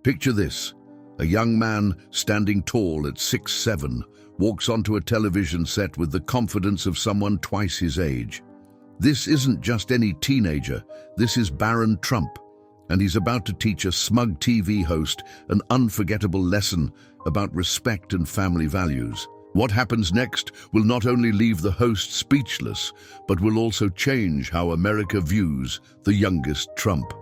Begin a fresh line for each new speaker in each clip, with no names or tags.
Picture this. A young man standing tall at 6'7" walks onto a television set with the confidence of someone twice his age. This isn't just any teenager, this is Barron Trump, and he's about to teach a smug TV host an unforgettable lesson about respect and family values. What happens next will not only leave the host speechless, but will also change how America views the youngest Trump.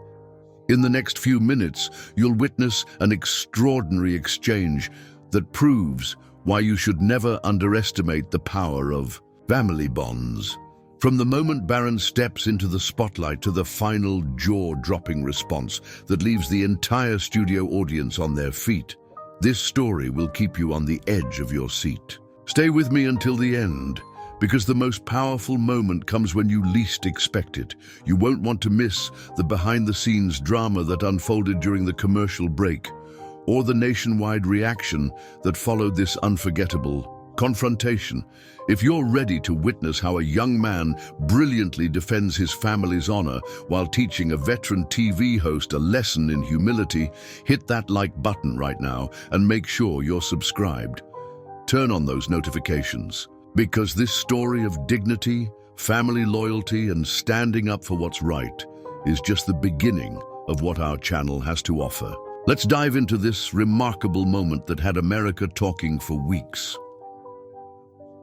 In the next few minutes, you'll witness an extraordinary exchange that proves why you should never underestimate the power of family bonds. From the moment Barron steps into the spotlight to the final jaw-dropping response that leaves the entire studio audience on their feet, this story will keep you on the edge of your seat. Stay with me until the end, because the most powerful moment comes when you least expect it. You won't want to miss the behind-the-scenes drama that unfolded during the commercial break, or the nationwide reaction that followed this unforgettable confrontation. If you're ready to witness how a young man brilliantly defends his family's honor while teaching a veteran TV host a lesson in humility, hit that like button right now and make sure you're subscribed. Turn on those notifications, because this story of dignity, family loyalty, and standing up for what's right is just the beginning of what our channel has to offer. Let's dive into this remarkable moment that had America talking for weeks.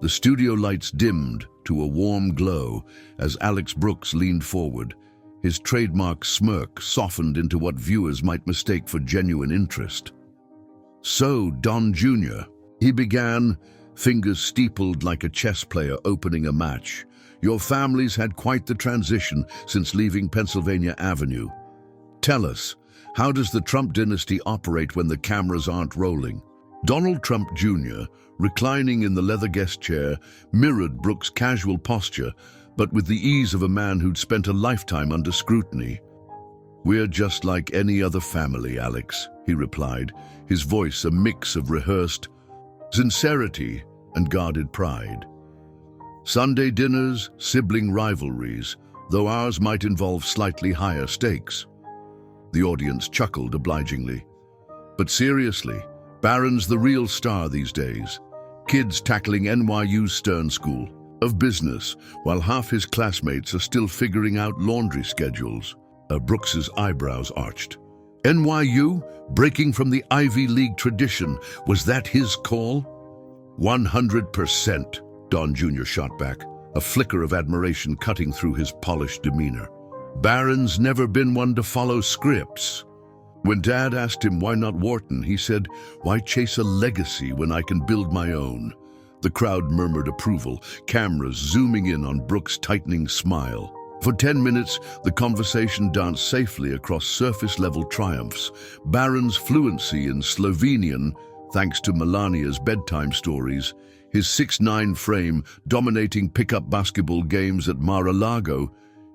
The studio lights dimmed to a warm glow as Alex Brooks leaned forward. His trademark smirk softened into what viewers might mistake for genuine interest. "So, Don Jr.," he began, fingers steepled like a chess player opening a match. "Your family's had quite the transition since leaving Pennsylvania Avenue. Tell us, how does the Trump dynasty operate when the cameras aren't rolling?" Donald Trump Jr., reclining in the leather guest chair, mirrored Brooks' casual posture, but with the ease of a man who'd spent a lifetime under scrutiny. "We're just like any other family, Alex," he replied, his voice a mix of rehearsed sincerity and guarded pride. "Sunday dinners, sibling rivalries, though ours might involve slightly higher stakes." The audience chuckled obligingly. "But seriously, Barron's the real star these days. Kids tackling NYU's Stern School of Business, while half his classmates are still figuring out laundry schedules." Brooks's eyebrows arched. "NYU? Breaking from the Ivy League tradition, was that his call?" "100%, Don Jr. shot back, a flicker of admiration cutting through his polished demeanor. "Barron's never been one to follow scripts. When Dad asked him why not Wharton, he said, 'Why chase a legacy when I can build my own?'" The crowd murmured approval, cameras zooming in on Brooks' tightening smile. For 10 minutes, the conversation danced safely across surface-level triumphs. Barron's fluency in Slovenian, thanks to Melania's bedtime stories, his 6'9" frame dominating pickup basketball games at Mar-a-Lago,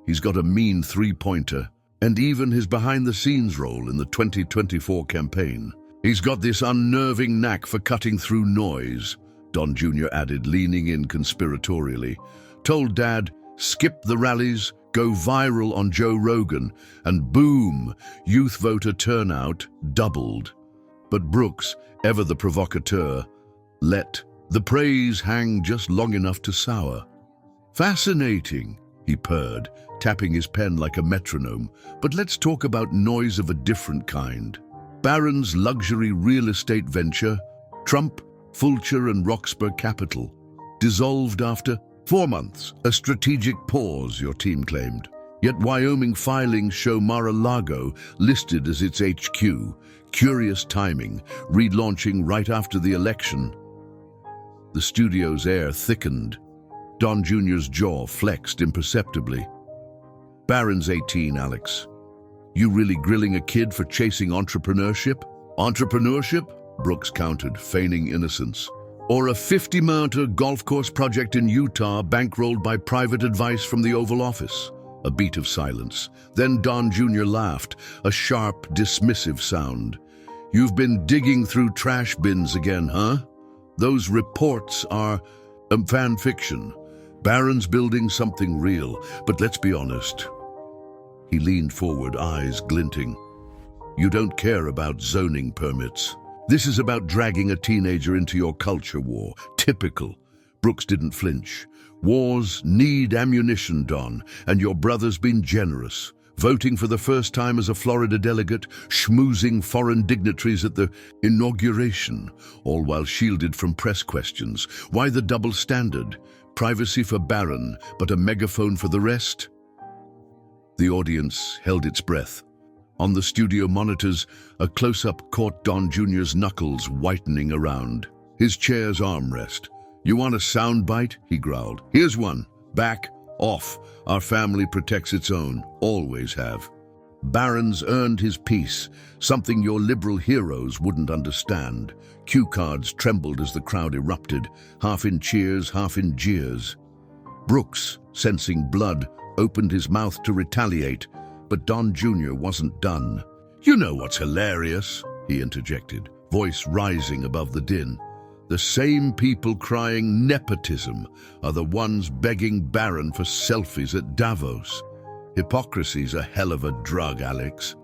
he's got a mean three-pointer, and even his behind-the-scenes role in the 2024 campaign. "He's got this unnerving knack for cutting through noise," Don Jr. added, leaning in conspiratorially. "Told Dad, skip the rallies, go viral on Joe Rogan, and boom, youth voter turnout doubled." But Brooks, ever the provocateur, let the praise hang just long enough to sour. "Fascinating," he purred, tapping his pen like a metronome. "But let's talk about noise of a different kind. Barron's luxury real estate venture, Trump, Fulcher and Roxburgh Capital, dissolved after 4 months, a strategic pause, your team claimed. Yet Wyoming filings show Mar-a-Lago listed as its HQ. Curious timing, relaunching right after the election." The studio's air thickened. Don Jr.'s jaw flexed imperceptibly. "Barron's 18, Alex. You really grilling a kid for chasing entrepreneurship?" "Entrepreneurship?" Brooks countered, feigning innocence. "Or a 50-mountain golf course project in Utah bankrolled by private advice from the Oval Office?" A beat of silence. Then Don Jr. laughed, a sharp, dismissive sound. "You've been digging through trash bins again, huh? Those reports are fan fiction. Barron's building something real, but let's be honest." He leaned forward, eyes glinting. You don't care about zoning permits. This is about dragging a teenager into your culture war. Typical. Brooks didn't flinch. Wars need ammunition, Don, and your brother's been generous. Voting for the first time as a Florida delegate, schmoozing foreign dignitaries at the inauguration, all while shielded from press questions. Why the double standard? Privacy for Barron, but a megaphone for the rest? The audience held its breath. On the studio monitors, a close-up caught Don Jr.'s knuckles whitening around. His chair's armrest. "You want a soundbite?" he growled. "Here's one. Back off. Our family protects its own. Always have." Barron's earned his peace, something your liberal heroes wouldn't understand. Cue cards trembled as the crowd erupted, half in cheers, half in jeers. Brooks, sensing blood, opened his mouth to retaliate, but Don Jr. wasn't done. "You know what's hilarious?" he interjected, voice rising above the din. "The same people crying nepotism are the ones begging Barron for selfies at Davos. Hypocrisy's a hell of a drug, Alex."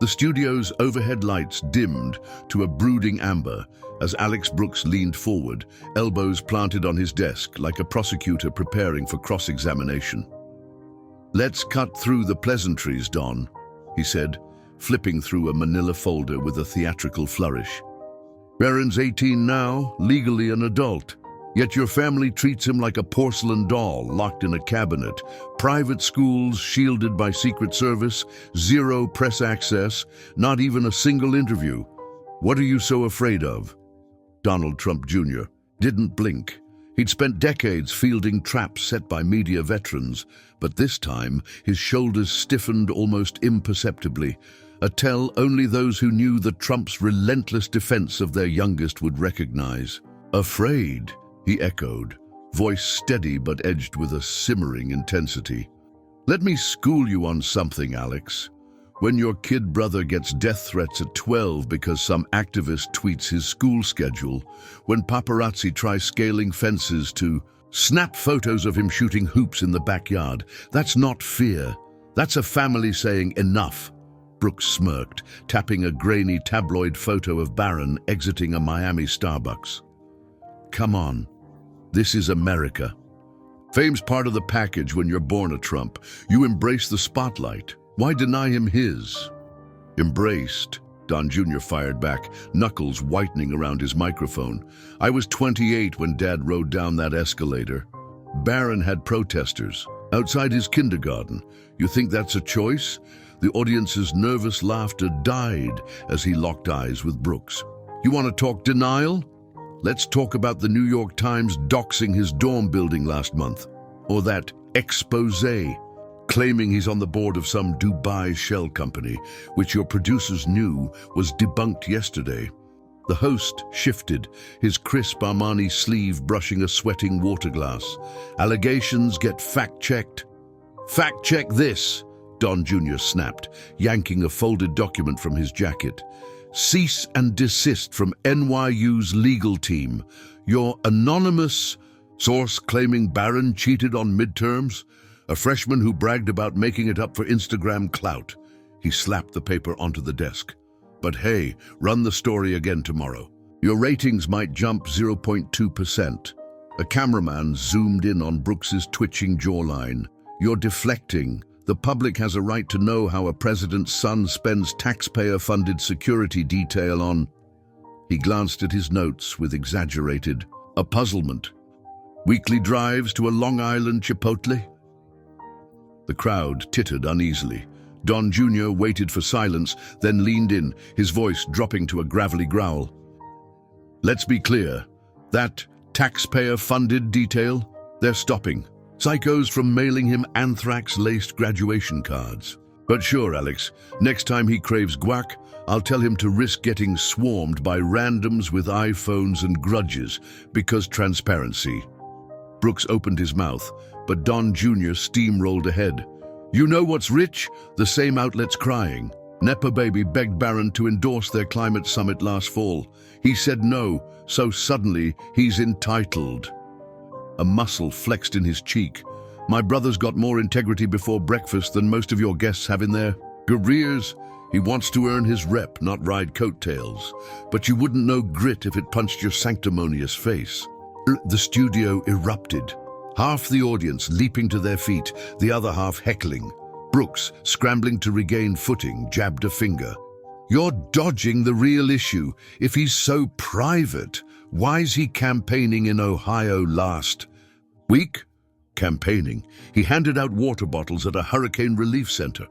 The studio's overhead lights dimmed to a brooding amber as Alex Brooks leaned forward, elbows planted on his desk like a prosecutor preparing for cross-examination. "Let's cut through the pleasantries, Don," he said, flipping through a manila folder with a theatrical flourish. "Barron's 18 now, legally an adult. Yet your family treats him like a porcelain doll locked in a cabinet. Private schools shielded by Secret Service, zero press access, not even a single interview. What are you so afraid of?" Donald Trump Jr. didn't blink. He'd spent decades fielding traps set by media veterans, but this time his shoulders stiffened almost imperceptibly, a tell only those who knew that Trump's relentless defense of their youngest would recognize. "Afraid?" he echoed, voice steady but edged with a simmering intensity. "Let me school you on something, Alex. When your kid brother gets death threats at 12 because some activist tweets his school schedule, when paparazzi try scaling fences to snap photos of him shooting hoops in the backyard, that's not fear. That's a family saying enough." Brooks smirked, tapping a grainy tabloid photo of Barron exiting a Miami Starbucks. "Come on. This is America. Fame's part of the package when you're born a Trump. You embrace the spotlight. Why deny him his?" "Embraced," Don Jr. fired back, knuckles whitening around his microphone. "I was 28 when Dad rode down that escalator. Barron had protesters outside his kindergarten. You think that's a choice?" The audience's nervous laughter died as he locked eyes with Brooks. "You want to talk denial? Let's talk about the New York Times doxing his dorm building last month. Or that expose claiming he's on the board of some Dubai shell company, which your producers knew was debunked yesterday." The host shifted, his crisp Armani sleeve brushing a sweating water glass. "Allegations get fact-checked." "Fact-check this," Don Jr. snapped, yanking a folded document from his jacket. "Cease and desist from NYU's legal team. Your anonymous source claiming Barron cheated on midterms? A freshman who bragged about making it up for Instagram clout." He slapped the paper onto the desk. "But hey, run the story again tomorrow. Your ratings might jump 0.2%. A cameraman zoomed in on Brooks's twitching jawline. "You're deflecting. The public has a right to know how a president's son spends taxpayer-funded security detail on..." He glanced at his notes with exaggerated puzzlement. "Weekly drives to a Long Island Chipotle?" The crowd tittered uneasily. Don Jr. waited for silence, then leaned in, his voice dropping to a gravelly growl. "Let's be clear. That taxpayer-funded detail? They're stopping. Psychos from mailing him anthrax-laced graduation cards. But sure, Alex, next time he craves guac, I'll tell him to risk getting swarmed by randoms with iPhones and grudges, because transparency." Brooks opened his mouth, but Don Jr. steamrolled ahead. "You know what's rich? The same outlet's crying. Nepa Baby begged Barron to endorse their climate summit last fall. He said no, so suddenly he's entitled." A muscle flexed in his cheek. "My brother's got more integrity before breakfast than most of your guests have in their careers." He wants to earn his rep, not ride coattails. But you wouldn't know grit if it punched your sanctimonious face. The studio erupted. Half the audience leaping to their feet, the other half heckling. Brooks, scrambling to regain footing, jabbed a finger. You're dodging the real issue. If he's so private, why's he campaigning in Ohio last week? Campaigning. He handed out water bottles at a hurricane relief center.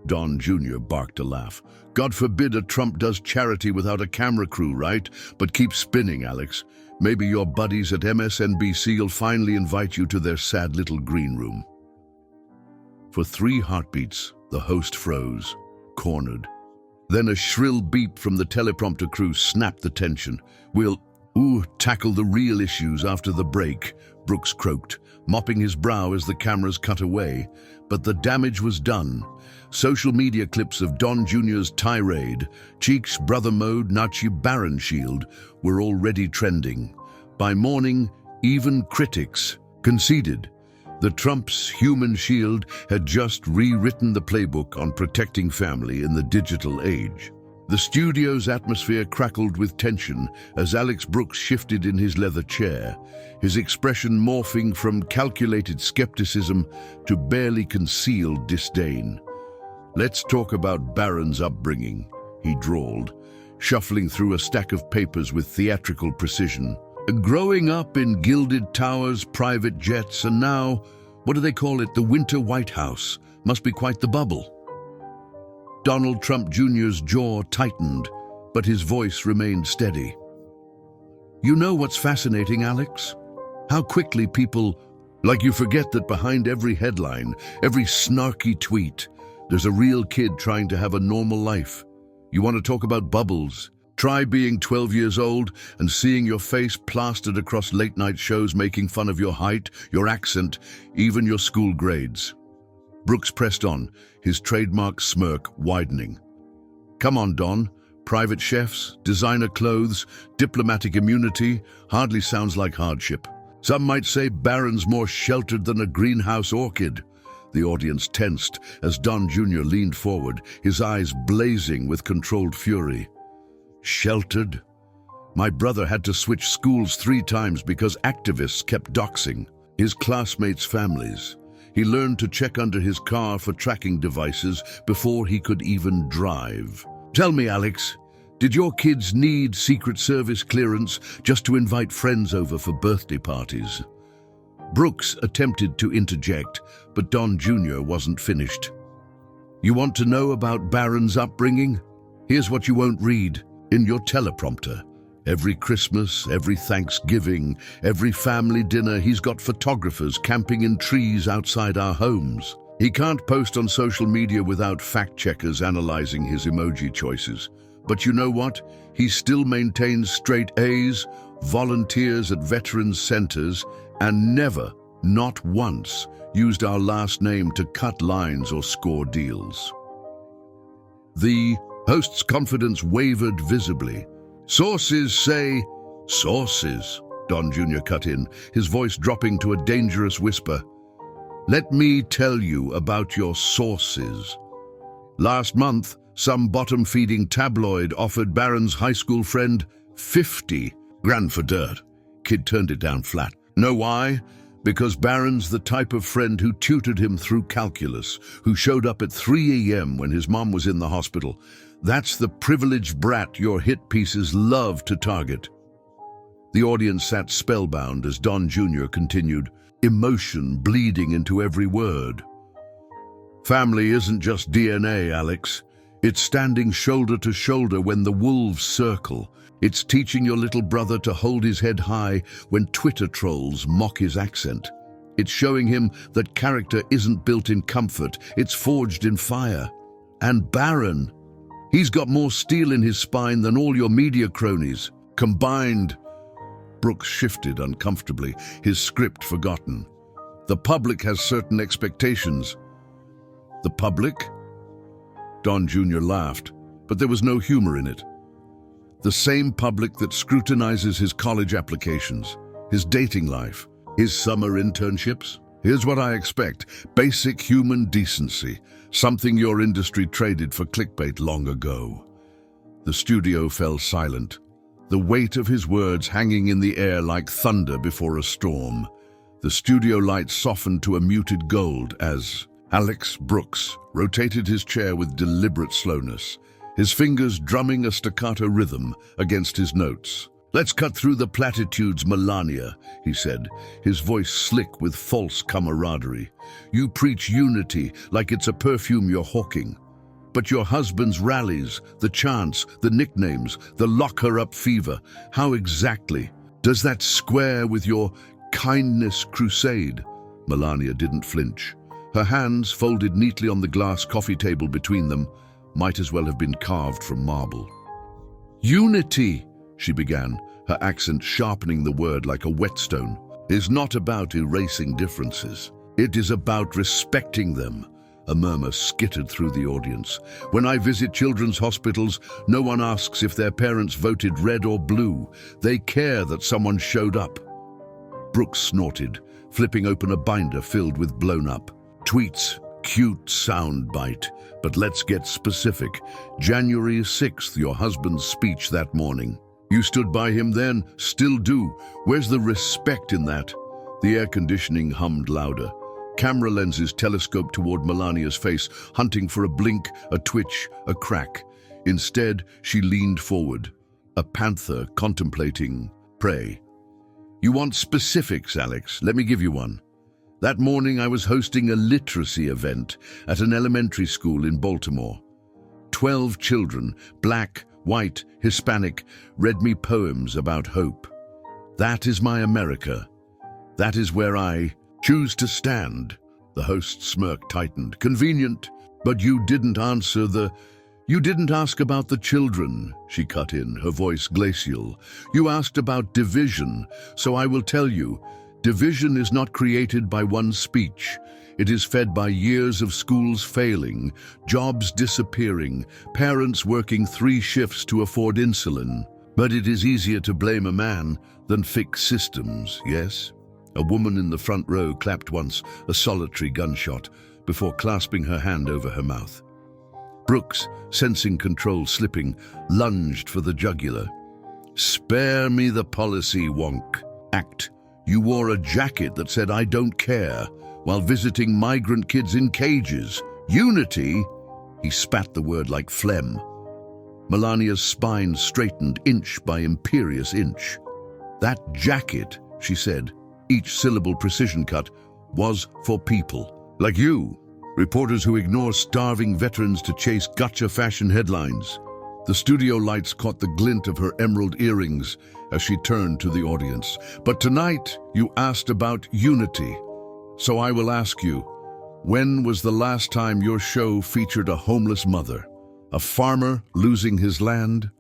Don Jr. barked a laugh. God forbid a Trump does charity without a camera crew, right? But keep spinning, Alex. Maybe your buddies at MSNBC will finally invite you to their sad little green room. For 3 heartbeats, the host froze, cornered. Then a shrill beep from the teleprompter crew snapped the tension. We'll tackle the real issues after the break, Brooks croaked, mopping his brow as the cameras cut away. But the damage was done. Social media clips of Don Jr.'s tirade, Cheek's brother mode, Nachi Barron shield, were already trending. By morning, even critics conceded. The Trump's human shield had just rewritten the playbook on protecting family in the digital age. The studio's atmosphere crackled with tension as Alex Brooks shifted in his leather chair, his expression morphing from calculated skepticism to barely concealed disdain. Let's talk about Barron's upbringing, he drawled, shuffling through a stack of papers with theatrical precision. Growing up in gilded towers, private jets, and now, what do they call it, the Winter White House? Must be quite the bubble. Donald Trump Jr.'s jaw tightened, but his voice remained steady. You know what's fascinating, Alex? How quickly people, like you forget that behind every headline, every snarky tweet, there's a real kid trying to have a normal life. You want to talk about bubbles? Try being 12 years old and seeing your face plastered across late-night shows making fun of your height, your accent, even your school grades. Brooks pressed on, his trademark smirk widening. Come on, Don. Private chefs, designer clothes, diplomatic immunity, hardly sounds like hardship. Some might say Barron's more sheltered than a greenhouse orchid. The audience tensed as Don Jr. leaned forward, his eyes blazing with controlled fury. Sheltered? My brother had to switch schools 3 times because activists kept doxing his classmates' families. He learned to check under his car for tracking devices before he could even drive. Tell me, Alex, did your kids need Secret Service clearance just to invite friends over for birthday parties? Brooks attempted to interject, but Don Jr. wasn't finished. You want to know about Barron's upbringing? Here's what you won't read in your teleprompter. Every Christmas, every Thanksgiving, every family dinner, he's got photographers camping in trees outside our homes. He can't post on social media without fact-checkers analyzing his emoji choices. But you know what? He still maintains straight A's, volunteers at veterans centers, and never, not once, used our last name to cut lines or score deals. The host's confidence wavered visibly. Sources say, sources, Don Jr. cut in, his voice dropping to a dangerous whisper. Let me tell you about your sources. Last month, some bottom-feeding tabloid offered Barron's high school friend 50 grand for dirt. Kid turned it down flat. Know why? Because Barron's the type of friend who tutored him through calculus, who showed up at 3 a.m. when his mom was in the hospital. That's the privileged brat your hit pieces love to target. The audience sat spellbound as Don Jr. continued, emotion bleeding into every word. Family isn't just DNA, Alex. It's standing shoulder to shoulder when the wolves circle. It's teaching your little brother to hold his head high when Twitter trolls mock his accent. It's showing him that character isn't built in comfort, it's forged in fire. And Barron, he's got more steel in his spine than all your media cronies, combined. Brooks shifted uncomfortably, his script forgotten. The public has certain expectations. The public? Don Jr. laughed, but there was no humor in it. The same public that scrutinizes his college applications, his dating life, his summer internships. Here's what I expect. Basic human decency. Something your industry traded for clickbait long ago. The studio fell silent, the weight of his words hanging in the air like thunder before a storm. The studio lights softened to a muted gold as Alex Brooks rotated his chair with deliberate slowness, his fingers drumming a staccato rhythm against his notes. "Let's cut through the platitudes, Melania," he said, his voice slick with false camaraderie. "You preach unity like it's a perfume you're hawking. But your husband's rallies, the chants, the nicknames, the lock-her-up fever, how exactly does that square with your kindness crusade?" Melania didn't flinch. Her hands, folded neatly on the glass coffee table between them, might as well have been carved from marble. "Unity," she began, her accent sharpening the word like a whetstone, "is not about erasing differences. It is about respecting them." A murmur skittered through the audience. "When I visit children's hospitals, no one asks if their parents voted red or blue. They care that someone showed up." Brooks snorted, flipping open a binder filled with blown-up tweets. Cute soundbite, but let's get specific. January 6th, your husband's speech that morning. You stood by him then, still do. Where's the respect in that? The air conditioning hummed louder. Camera lenses telescoped toward Melania's face, hunting for a blink, a twitch, a crack. Instead, she leaned forward, a panther contemplating prey. "You want specifics, Alex? Let me give you one. That morning I was hosting a literacy event at an elementary school in Baltimore. 12 children, black, white, Hispanic, read me poems about hope. That is my America. That is where I choose to stand." The host's smirk tightened. "Convenient, but you didn't ask about the children," she cut in, her voice glacial. "You asked about division, so I will tell you. Division is not created by one speech. It is fed by years of schools failing, jobs disappearing, parents working 3 shifts to afford insulin. But it is easier to blame a man than fix systems, yes?" A woman in the front row clapped once, a solitary gunshot, before clasping her hand over her mouth. Brooks, sensing control slipping, lunged for the jugular. "Spare me the policy, wonk. Act. You wore a jacket that said 'I don't care' while visiting migrant kids in cages. Unity?" He spat the word like phlegm. Melania's spine straightened inch by imperious inch. "That jacket," she said, each syllable precision cut, "was for people like you, reporters who ignore starving veterans to chase gotcha fashion headlines." The studio lights caught the glint of her emerald earrings as she turned to the audience. "But tonight, you asked about unity. So I will ask you, when was the last time your show featured a homeless mother, a farmer losing his land?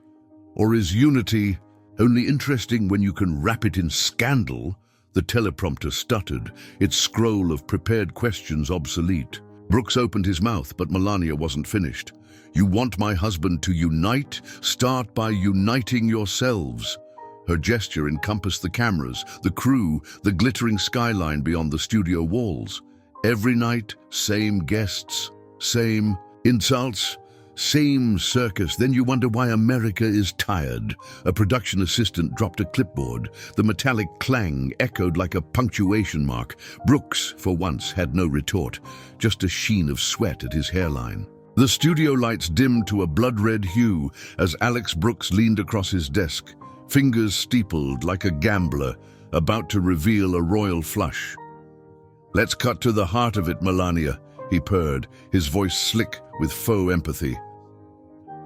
Or is unity only interesting when you can wrap it in scandal?" The teleprompter stuttered, its scroll of prepared questions obsolete. Brooks opened his mouth, but Melania wasn't finished. "You want my husband to unite? Start by uniting yourselves." Her gesture encompassed the cameras, the crew, the glittering skyline beyond the studio walls. Every night, same guests, same insults, same circus. Then you wonder why America is tired. A production assistant dropped a clipboard. The metallic clang echoed like a punctuation mark. Brooks, for once, had no retort, just a sheen of sweat at his hairline. The studio lights dimmed to a blood-red hue as Alex Brooks leaned across his desk, fingers steepled like a gambler, about to reveal a royal flush. "Let's cut to the heart of it, Melania," he purred, his voice slick with faux empathy.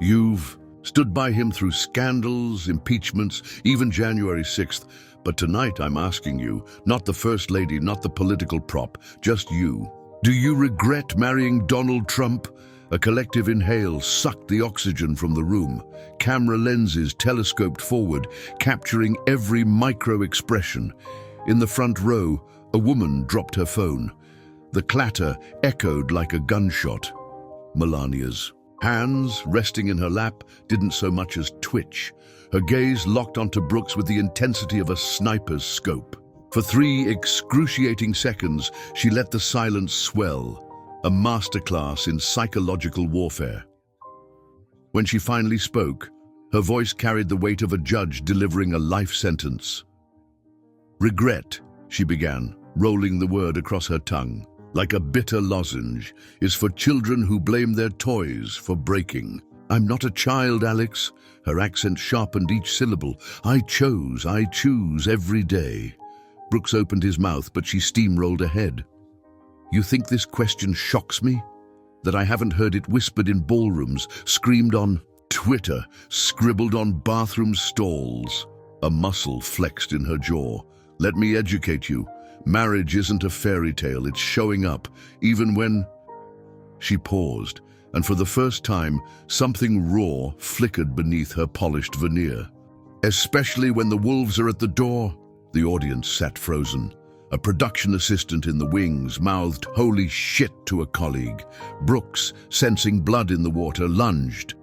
"You've stood by him through scandals, impeachments, even January 6th. But tonight I'm asking you, not the First Lady, not the political prop, just you. Do you regret marrying Donald Trump?" A collective inhale sucked the oxygen from the room. Camera lenses telescoped forward, capturing every micro-expression. In the front row, a woman dropped her phone. The clatter echoed like a gunshot. Melania's hands, resting in her lap, didn't so much as twitch. Her gaze locked onto Brooks with the intensity of a sniper's scope. For 3 excruciating seconds, she let the silence swell, a masterclass in psychological warfare. When she finally spoke, her voice carried the weight of a judge delivering a life sentence. "Regret," she began, rolling the word across her tongue, like a bitter lozenge, "is for children who blame their toys for breaking. I'm not a child, Alex." Her accent sharpened each syllable. I choose every day." Brooks opened his mouth, but she steamrolled ahead. "You think this question shocks me? That I haven't heard it whispered in ballrooms, screamed on Twitter, scribbled on bathroom stalls?" A muscle flexed in her jaw. "Let me educate you. Marriage isn't a fairy tale, it's showing up, even when—" She paused, and for the first time, something raw flickered beneath her polished veneer. "Especially when the wolves are at the door." The audience sat frozen. A production assistant in the wings mouthed "holy shit" to a colleague. Brooks, sensing blood in the water, lunged.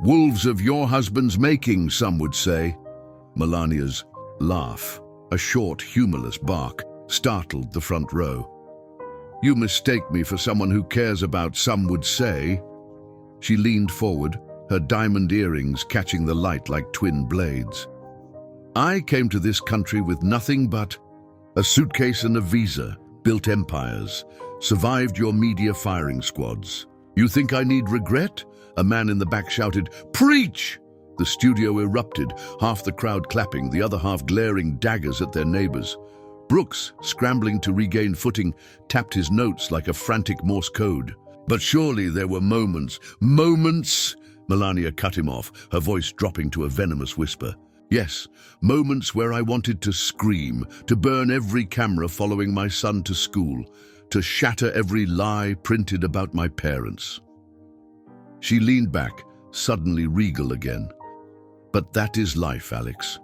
"Wolves of your husband's making, some would say." Melania's laugh, a short, humorless bark, startled the front row. "You mistake me for someone who cares about some would say." She leaned forward, her diamond earrings catching the light like twin blades. "I came to this country with nothing but a suitcase and a visa, built empires, survived your media firing squads. You think I need regret?" A man in the back shouted, "Preach!" The studio erupted, half the crowd clapping, the other half glaring daggers at their neighbors. Brooks, scrambling to regain footing, tapped his notes like a frantic Morse code. "But surely there were moments." Melania cut him off, her voice dropping to a venomous whisper. "Yes, moments where I wanted to scream, to burn every camera following my son to school, to shatter every lie printed about my parents." She leaned back, suddenly regal again. "But that is life, Alex.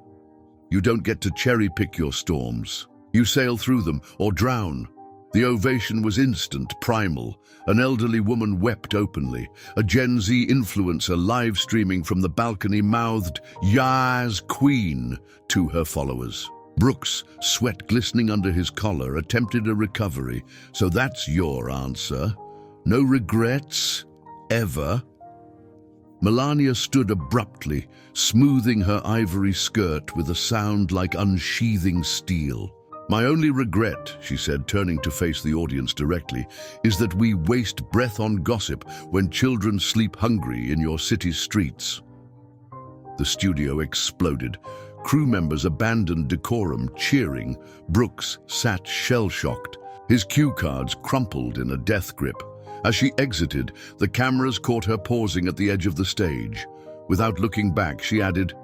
You don't get to cherry-pick your storms. You sail through them or drown." The ovation was instant, primal. An elderly woman wept openly. A Gen Z influencer live-streaming from the balcony mouthed, "Yas, Queen," to her followers. Brooks, sweat glistening under his collar, attempted a recovery. "So that's your answer? No regrets? Ever?" Melania stood abruptly, smoothing her ivory skirt with a sound like unsheathing steel. "My only regret," she said, turning to face the audience directly, "is that we waste breath on gossip when children sleep hungry in your city's streets." The studio exploded. Crew members abandoned decorum, cheering. Brooks sat shell-shocked. His cue cards crumpled in a death grip. As she exited, the cameras caught her pausing at the edge of the stage. Without looking back, she added,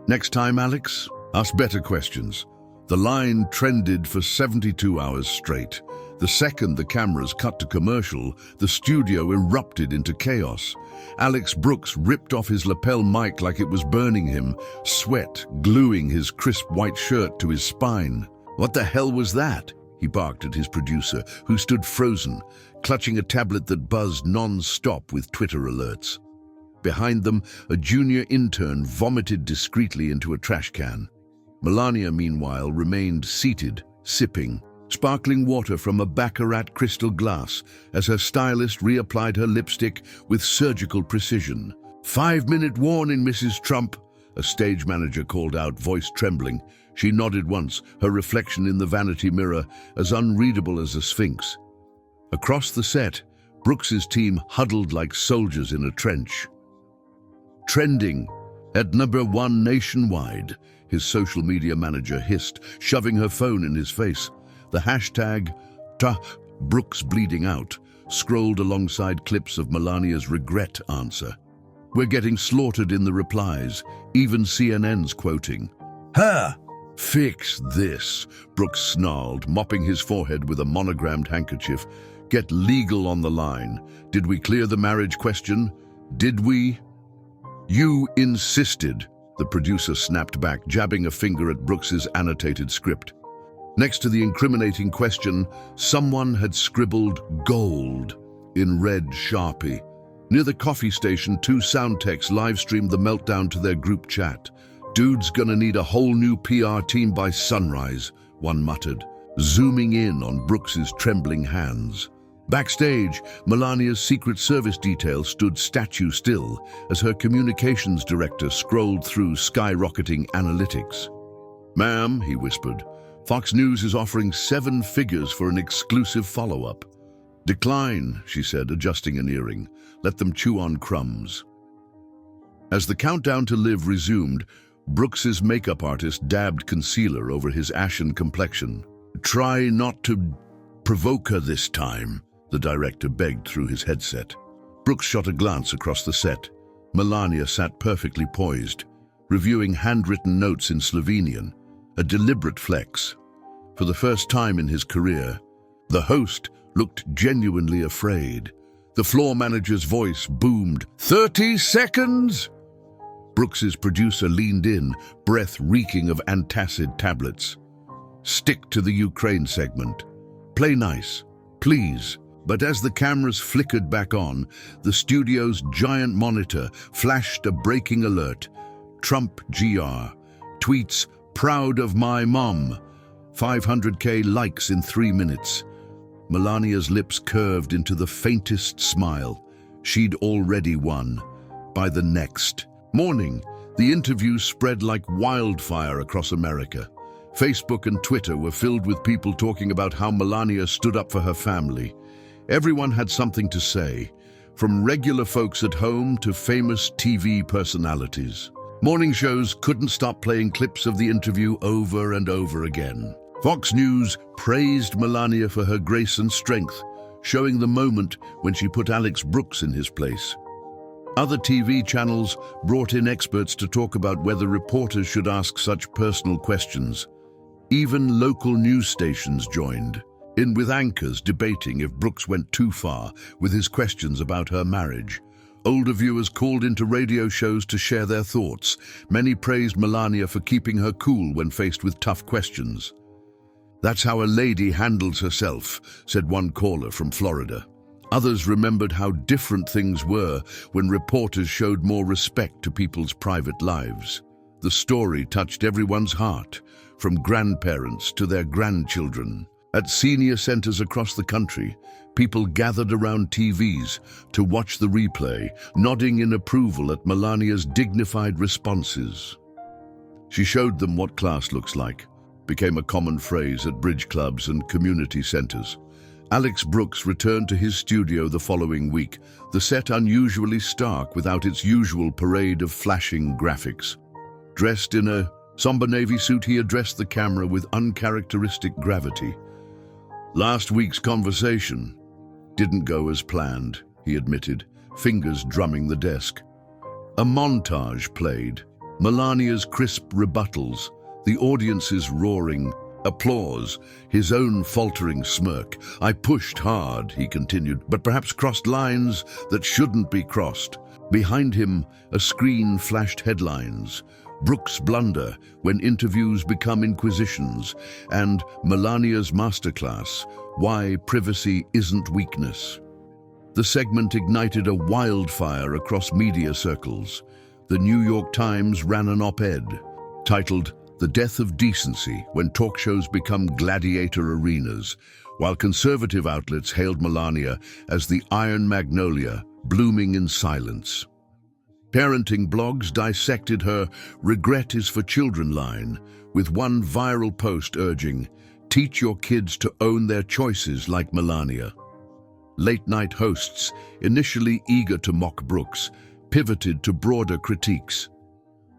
"Next time, Alex, ask better questions." The line trended for 72 hours straight. The second the cameras cut to commercial, the studio erupted into chaos. Alex Brooks ripped off his lapel mic like it was burning him, sweat gluing his crisp white shirt to his spine. "What the hell was that?" he barked at his producer, who stood frozen, clutching a tablet that buzzed non-stop with Twitter alerts. Behind them, a junior intern vomited discreetly into a trash can. Melania, meanwhile, remained seated, sipping, sparkling water from a baccarat crystal glass as her stylist reapplied her lipstick with surgical precision. "5-minute warning, Mrs. Trump," a stage manager called out, voice trembling. She nodded once, her reflection in the vanity mirror as unreadable as a sphinx. Across the set, Brooks's team huddled like soldiers in a trench. "Trending at #1 nationwide," his social media manager hissed, shoving her phone in his face. The hashtag #Brooks bleeding out scrolled alongside clips of Melania's regret answer. "We're getting slaughtered in the replies, even CNN's quoting." "Ha! Fix this," Brooks snarled, mopping his forehead with a monogrammed handkerchief. "Get legal on the line. Did we clear the marriage question? Did we?" "You insisted," the producer snapped back, jabbing a finger at Brooks's annotated script. Next to the incriminating question, someone had scribbled "gold" in red Sharpie. Near the coffee station, 2 sound techs live-streamed the meltdown to their group chat. "Dude's gonna need a whole new PR team by sunrise," one muttered, zooming in on Brooks's trembling hands. Backstage, Melania's Secret Service detail stood statue still as her communications director scrolled through skyrocketing analytics. "Ma'am," he whispered, "Fox News is offering 7 figures for an exclusive follow-up." "Decline," she said, adjusting an earring. "Let them chew on crumbs." As the countdown to live resumed, Brooks's makeup artist dabbed concealer over his ashen complexion. "Try not to provoke her this time," the director begged through his headset. Brooks shot a glance across the set. Melania sat perfectly poised, reviewing handwritten notes in Slovenian, a deliberate flex. For the first time in his career, the host looked genuinely afraid. The floor manager's voice boomed, "30 seconds!" Brooks's producer leaned in, breath reeking of antacid tablets. "Stick to the Ukraine segment. Play nice, please." But as the cameras flickered back on, the studio's giant monitor flashed a breaking alert. Trump GR. Tweets, "Proud of my mom." 500K likes in 3 minutes. Melania's lips curved into the faintest smile. She'd already won. By the next morning, the interview spread like wildfire across America. Facebook and Twitter were filled with people talking about how Melania stood up for her family. Everyone had something to say, from regular folks at home to famous TV personalities. Morning shows couldn't stop playing clips of the interview over and over again. Fox News praised Melania for her grace and strength, showing the moment when she put Alex Brooks in his place. Other TV channels brought in experts to talk about whether reporters should ask such personal questions. Even local news stations joined in with anchors debating if Brooks went too far with his questions about her marriage. Older viewers called into radio shows to share their thoughts. Many praised Melania for keeping her cool when faced with tough questions. "That's how a lady handles herself," said one caller from Florida. Others remembered how different things were when reporters showed more respect to people's private lives. The story touched everyone's heart, from grandparents to their grandchildren. At senior centers across the country, people gathered around TVs to watch the replay, nodding in approval at Melania's dignified responses. "She showed them what class looks like," became a common phrase at bridge clubs and community centers. Alex Brooks returned to his studio the following week, the set unusually stark without its usual parade of flashing graphics. Dressed in a somber navy suit, he addressed the camera with uncharacteristic gravity. "Last week's conversation didn't go as planned," he admitted, fingers drumming the desk. A montage played, Melania's crisp rebuttals, the audience's roaring applause, his own faltering smirk. "I pushed hard," he continued, "but perhaps crossed lines that shouldn't be crossed." Behind him, a screen flashed headlines: "Brooks' blunder when interviews become inquisitions," and "Melania's masterclass, why privacy isn't weakness." The segment ignited a wildfire across media circles. The New York Times ran an op-ed titled "The Death of Decency When Talk Shows Become Gladiator Arenas," while conservative outlets hailed Melania as the Iron Magnolia, blooming in silence. Parenting blogs dissected her "Regret is for Children" line, with one viral post urging, "Teach your kids to own their choices like Melania." Late-night hosts, initially eager to mock Brooks, pivoted to broader critiques.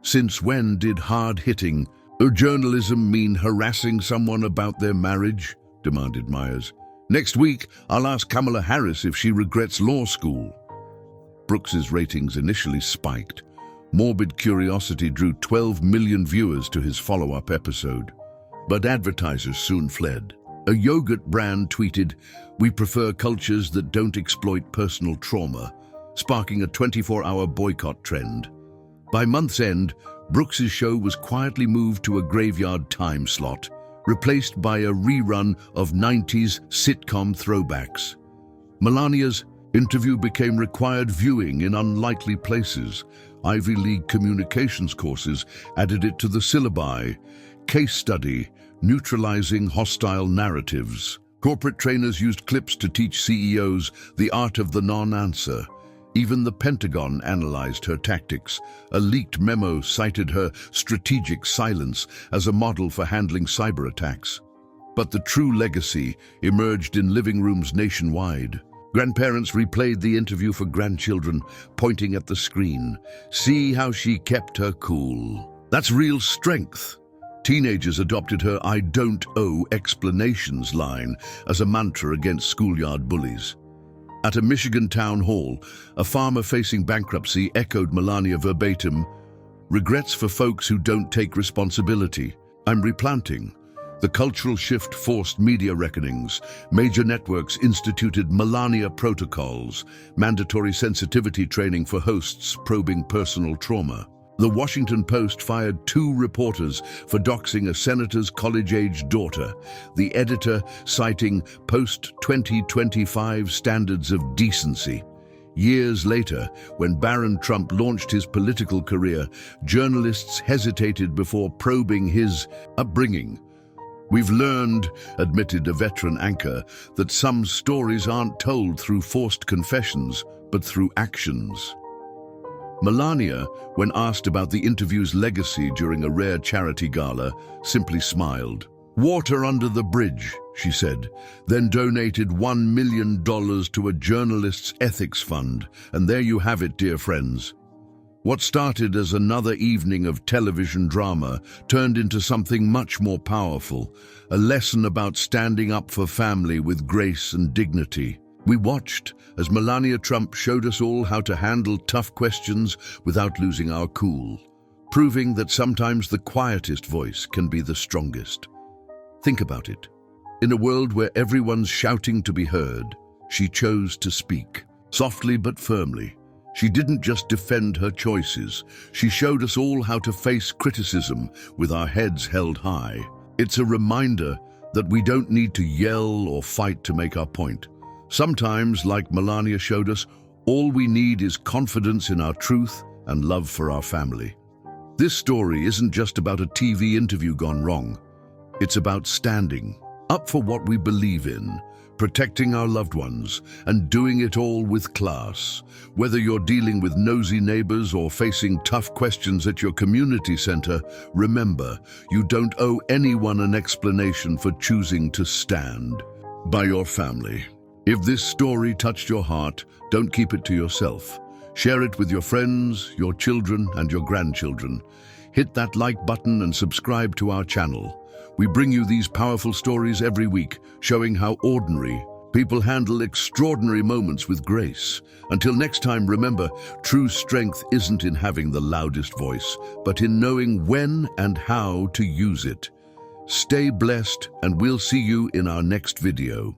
"Since when did hard-hitting journalism mean harassing someone about their marriage?" demanded Myers. "Next week, I'll ask Kamala Harris if she regrets law school." Brooks's ratings initially spiked. Morbid Curiosity drew 12 million viewers to his follow-up episode. But advertisers soon fled. A yogurt brand tweeted, "We prefer cultures that don't exploit personal trauma," sparking a 24-hour boycott trend. By month's end, Brooks's show was quietly moved to a graveyard time slot, replaced by a rerun of 90s sitcom throwbacks. Melania's interview became required viewing in unlikely places. Ivy League communications courses added it to the syllabi. Case study, neutralizing hostile narratives. Corporate trainers used clips to teach CEOs the art of the non-answer. Even the Pentagon analyzed her tactics. A leaked memo cited her strategic silence as a model for handling cyber attacks. But the true legacy emerged in living rooms nationwide. Grandparents replayed the interview for grandchildren, pointing at the screen. See how she kept her cool. That's real strength. Teenagers adopted her "I don't owe explanations" line as a mantra against schoolyard bullies. At a Michigan town hall, a farmer facing bankruptcy echoed Melania verbatim, "Regrets for folks who don't take responsibility. I'm replanting." The cultural shift forced media reckonings. Major networks instituted Melania protocols, mandatory sensitivity training for hosts probing personal trauma. The Washington Post fired 2 reporters for doxing a senator's college-age daughter, the editor citing post-2025 standards of decency. Years later, when Barron Trump launched his political career, journalists hesitated before probing his upbringing. "We've learned," admitted a veteran anchor, "that some stories aren't told through forced confessions, but through actions." Melania, when asked about the interview's legacy during a rare charity gala, simply smiled. "Water under the bridge," she said, then donated $1 million to a journalist's ethics fund. And there you have it, dear friends. What started as another evening of television drama turned into something much more powerful, a lesson about standing up for family with grace and dignity. We watched as Melania Trump showed us all how to handle tough questions without losing our cool, proving that sometimes the quietest voice can be the strongest. Think about it. In a world where everyone's shouting to be heard, she chose to speak, softly but firmly. She didn't just defend her choices, she showed us all how to face criticism with our heads held high. It's a reminder that we don't need to yell or fight to make our point. Sometimes, like Melania showed us, all we need is confidence in our truth and love for our family. This story isn't just about a TV interview gone wrong. It's about standing up for what we believe in, protecting our loved ones, and doing it all with class. Whether you're dealing with nosy neighbors or facing tough questions at your community center, remember, you don't owe anyone an explanation for choosing to stand by your family. If this story touched your heart, don't keep it to yourself. Share it with your friends, your children, and your grandchildren. Hit that like button and subscribe to our channel. We bring you these powerful stories every week, showing how ordinary people handle extraordinary moments with grace. Until next time, remember, true strength isn't in having the loudest voice, but in knowing when and how to use it. Stay blessed, and we'll see you in our next video.